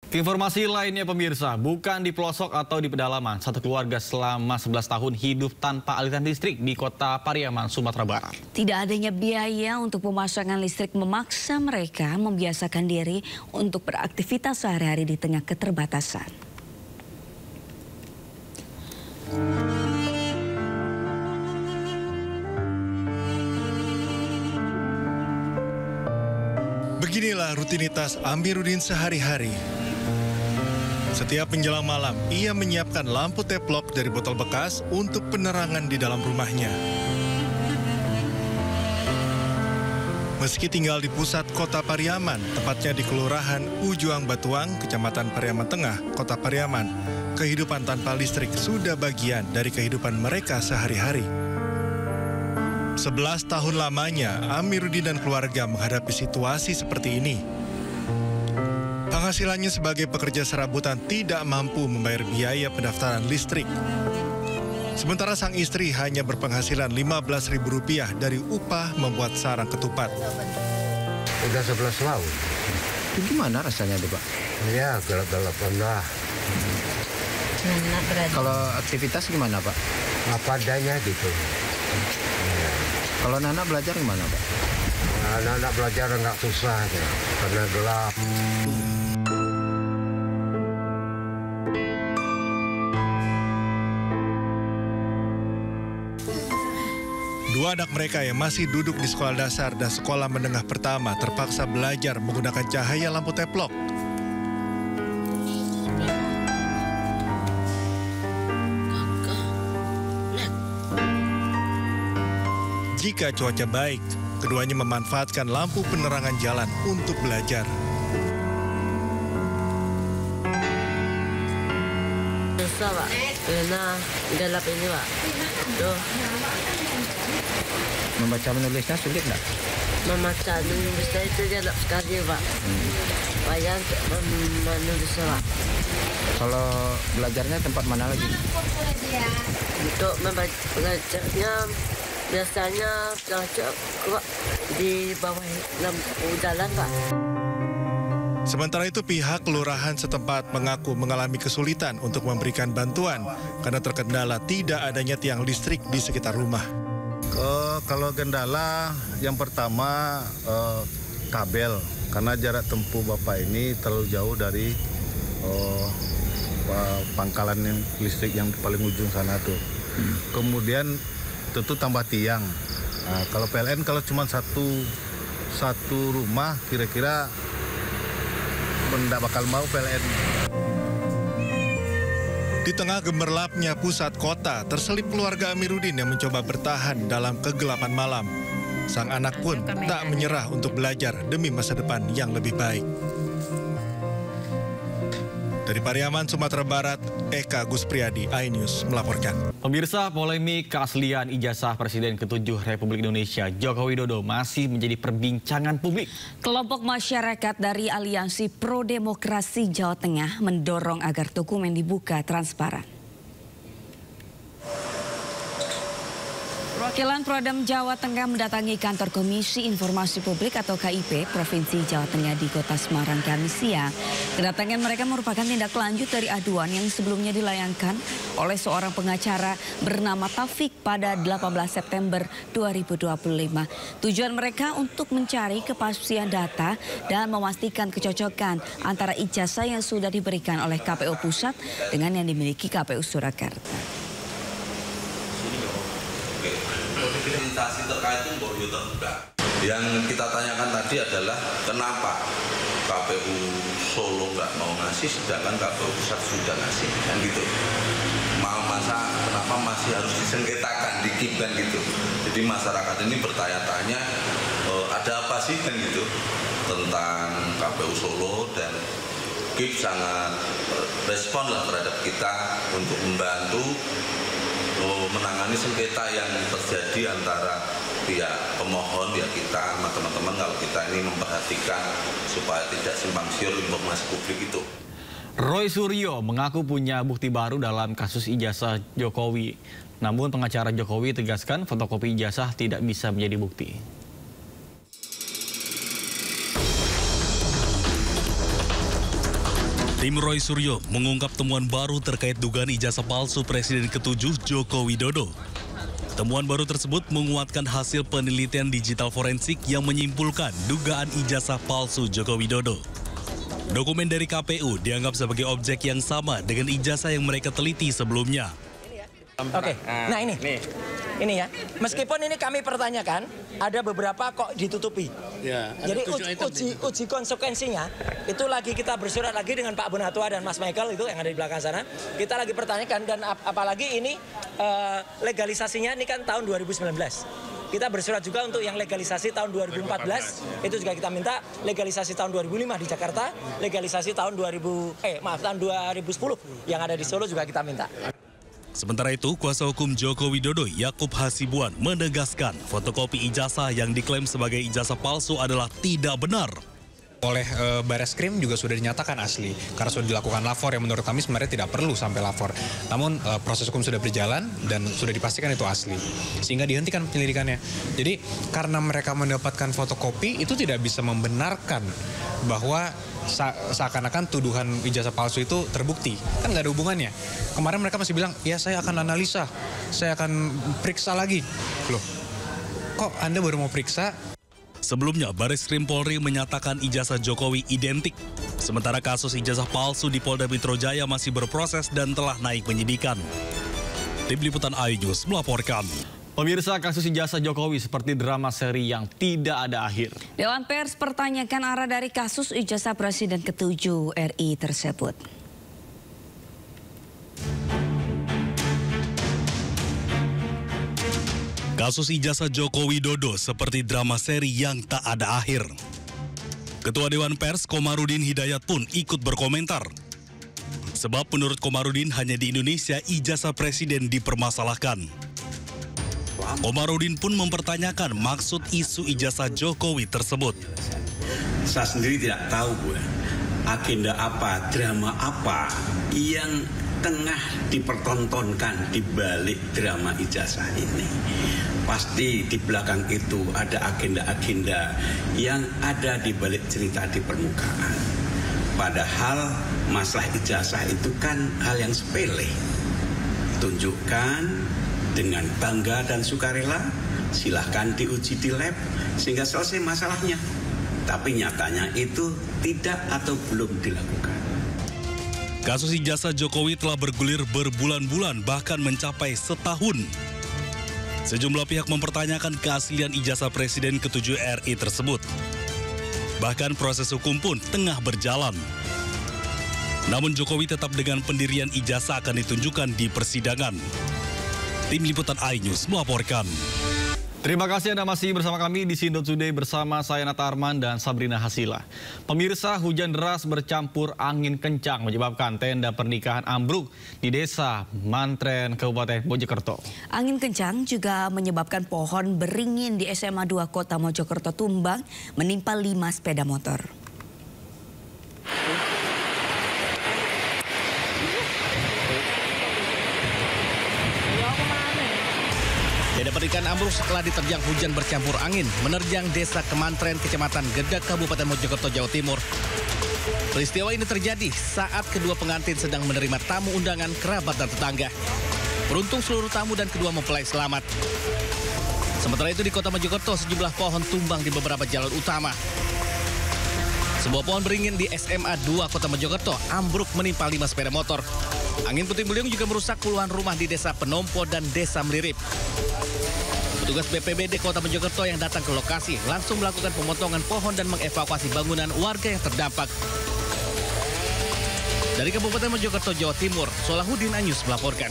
Informasi lainnya pemirsa, bukan di pelosok atau di pedalaman, satu keluarga selama 11 tahun hidup tanpa aliran listrik di kota Pariaman, Sumatera Barat. Tidak adanya biaya untuk pemasangan listrik memaksa mereka membiasakan diri untuk beraktivitas sehari-hari di tengah keterbatasan. Beginilah rutinitas Amiruddin sehari-hari. Setiap menjelang malam, ia menyiapkan lampu teplok dari botol bekas untuk penerangan di dalam rumahnya. Meski tinggal di pusat kota Pariaman, tepatnya di Kelurahan Ujuang Batuang, Kecamatan Pariaman Tengah, Kota Pariaman, kehidupan tanpa listrik sudah bagian dari kehidupan mereka sehari-hari. 11 tahun lamanya, Amiruddin dan keluarga menghadapi situasi seperti ini. Penghasilannya sebagai pekerja serabutan tidak mampu membayar biaya pendaftaran listrik. Sementara sang istri hanya berpenghasilan Rp15.000 dari upah membuat sarang ketupat. Udah 11 tahun. Itu gimana rasanya tuh, Pak? Ya, gelap-gelapan lah. Kalau aktivitas gimana, Pak? Apa adanya gitu. Ya. Kalau Nana belajar gimana, Pak? Anak-anak belajar nggak susah ya, karena gelap. Dua anak mereka yang masih duduk di sekolah dasar dan sekolah menengah pertama terpaksa belajar menggunakan cahaya lampu teplok. Jika cuaca baik, keduanya memanfaatkan lampu penerangan jalan untuk belajar. Susah, Pak. Karena gelap ini, Pak. Tuh. Membaca menulisnya sulit nggak? Membaca menulisnya itu gelap sekali, Pak. Payah menulisnya, Pak. Kalau belajarnya tempat mana lagi? Untuk membaca belajarnya biasanya belajar di bawah lampu jalan, Pak. Sementara itu pihak kelurahan setempat mengaku mengalami kesulitan untuk memberikan bantuan karena terkendala tidak adanya tiang listrik di sekitar rumah. Kalau kendala yang pertama kabel, karena jarak tempuh Bapak ini terlalu jauh dari pangkalan yang listrik yang paling ujung sana tuh. Kemudian tentu tambah tiang. Nah, kalau PLN kalau cuma satu rumah kira-kira tidak bakal mau PLN. Di tengah gemerlapnya pusat kota, terselip keluarga Amiruddin yang mencoba bertahan dalam kegelapan malam. Sang anak pun tak menyerah untuk belajar demi masa depan yang lebih baik. Dari Pariaman, Sumatera Barat, Eka Guspriyadi, iNews melaporkan. Pemirsa, polemik keaslian ijazah Presiden ke-7 Republik Indonesia Joko Widodo masih menjadi perbincangan publik. Kelompok masyarakat dari Aliansi Pro Demokrasi Jawa Tengah mendorong agar dokumen dibuka transparan. Perwakilan Prodem Jawa Tengah mendatangi kantor Komisi Informasi Publik atau KIP Provinsi Jawa Tengah di Kota Semarang Kamis siang. Kedatangan mereka merupakan tindak lanjut dari aduan yang sebelumnya dilayangkan oleh seorang pengacara bernama Taufik pada 18 September 2025. Tujuan mereka untuk mencari kepastian data dan memastikan kecocokan antara ijazah yang sudah diberikan oleh KPU Pusat dengan yang dimiliki KPU Surakarta. Notifikasi terkait itu baru terbuka. Yang kita tanyakan tadi adalah kenapa KPU Solo nggak mau ngasih sedangkan KPU Pusat sudah ngasih, kan gitu. Kenapa masih harus disengketakan, dikipkan gitu. Jadi masyarakat ini bertanya-tanya ada apa sih kan gitu tentang KPU Solo, dan KIP sangat respon lah terhadap kita untuk membantu menangani sengketa yang terjadi antara pihak pemohon ya kita sama teman-teman, kalau kita ini memperhatikan supaya tidak simpang siur informasi publik itu. Roy Suryo mengaku punya bukti baru dalam kasus ijazah Jokowi. Namun pengacara Jokowi tegaskan fotokopi ijazah tidak bisa menjadi bukti. Tim Roy Suryo mengungkap temuan baru terkait dugaan ijazah palsu Presiden ke-7 Joko Widodo. Temuan baru tersebut menguatkan hasil penelitian digital forensik yang menyimpulkan dugaan ijazah palsu Joko Widodo. Dokumen dari KPU dianggap sebagai objek yang sama dengan ijazah yang mereka teliti sebelumnya. Oke, nah ini ya. Meskipun ini kami pertanyakan, ada beberapa kok ditutupi. Ya, jadi uji konsekuensinya itu lagi kita bersurat lagi dengan Pak Bonatua dan Mas Michael itu yang ada di belakang sana. Kita lagi pertanyakan dan apalagi ini legalisasinya ini kan tahun 2019. Kita bersurat juga untuk yang legalisasi tahun 2014, itu juga kita minta legalisasi tahun 2005 di Jakarta, legalisasi tahun tahun 2010 yang ada di Solo juga kita minta. Sementara itu, kuasa hukum Joko Widodo Yakub Hasibuan menegaskan fotokopi ijazah yang diklaim sebagai ijazah palsu adalah tidak benar. Oleh Bareskrim juga sudah dinyatakan asli karena sudah dilakukan lapor yang menurut kami sebenarnya tidak perlu sampai lapor. Namun proses hukum sudah berjalan dan sudah dipastikan itu asli sehingga dihentikan penyelidikannya. Jadi karena mereka mendapatkan fotokopi itu tidak bisa membenarkan bahwa seakan-akan tuduhan ijazah palsu itu terbukti. Kan nggak ada hubungannya. Kemarin mereka masih bilang, ya saya akan analisa, saya akan periksa lagi. Loh, kok Anda baru mau periksa? Sebelumnya, Bareskrim Polri menyatakan ijazah Jokowi identik. Sementara kasus ijazah palsu di Polda Metro Jaya masih berproses dan telah naik penyidikan. Tim Liputan iNews melaporkan. Pemirsa, kasus ijazah Jokowi seperti drama seri yang tidak ada akhir. Dewan Pers pertanyakan arah dari kasus ijazah Presiden ke-7 RI tersebut. Kasus ijazah Joko Widodo seperti drama seri yang tak ada akhir. Ketua Dewan Pers Komarudin Hidayat pun ikut berkomentar. Sebab menurut Komarudin hanya di Indonesia ijazah presiden dipermasalahkan. Komarudin pun mempertanyakan maksud isu ijazah Jokowi tersebut. Saya sendiri tidak tahu, Bu, agenda apa, drama apa yang tengah dipertontonkan di balik drama ijazah ini. Pasti di belakang itu ada agenda-agenda yang ada di balik cerita di permukaan. Padahal masalah ijazah itu kan hal yang sepele. Tunjukkan dengan bangga dan sukarela, silahkan diuji di lab sehingga selesai masalahnya. Tapi nyatanya itu tidak atau belum dilakukan. Kasus ijazah Jokowi telah bergulir berbulan-bulan bahkan mencapai setahun. Sejumlah pihak mempertanyakan keaslian ijazah Presiden ke-7 RI tersebut. Bahkan proses hukum pun tengah berjalan. Namun Jokowi tetap dengan pendirian ijazah akan ditunjukkan di persidangan. Tim Liputan iNews melaporkan. Terima kasih Anda masih bersama kami di Sindot Today bersama saya Nata Arman dan Sabrina Hasila. Pemirsa, hujan deras bercampur angin kencang menyebabkan tenda pernikahan ambruk di Desa Mantren, Kabupaten Mojokerto. Angin kencang juga menyebabkan pohon beringin di SMA 2 Kota Mojokerto tumbang menimpa 5 sepeda motor. Tenda pernikahan ambruk setelah diterjang hujan bercampur angin menerjang Desa Kemantren, Kecamatan Gedek, Kabupaten Mojokerto, Jawa Timur. Peristiwa ini terjadi saat kedua pengantin sedang menerima tamu undangan kerabat dan tetangga. Beruntung seluruh tamu dan kedua mempelai selamat. Sementara itu di Kota Mojokerto sejumlah pohon tumbang di beberapa jalan utama. Sebuah pohon beringin di SMA 2 Kota Mojokerto ambruk menimpa 5 sepeda motor. Angin puting beliung juga merusak puluhan rumah di Desa Penompo dan Desa Melirip. Petugas BPBD Kota Mojokerto yang datang ke lokasi langsung melakukan pemotongan pohon dan mengevakuasi bangunan warga yang terdampak. Dari Kabupaten Mojokerto, Jawa Timur, Solahuddin iNews melaporkan.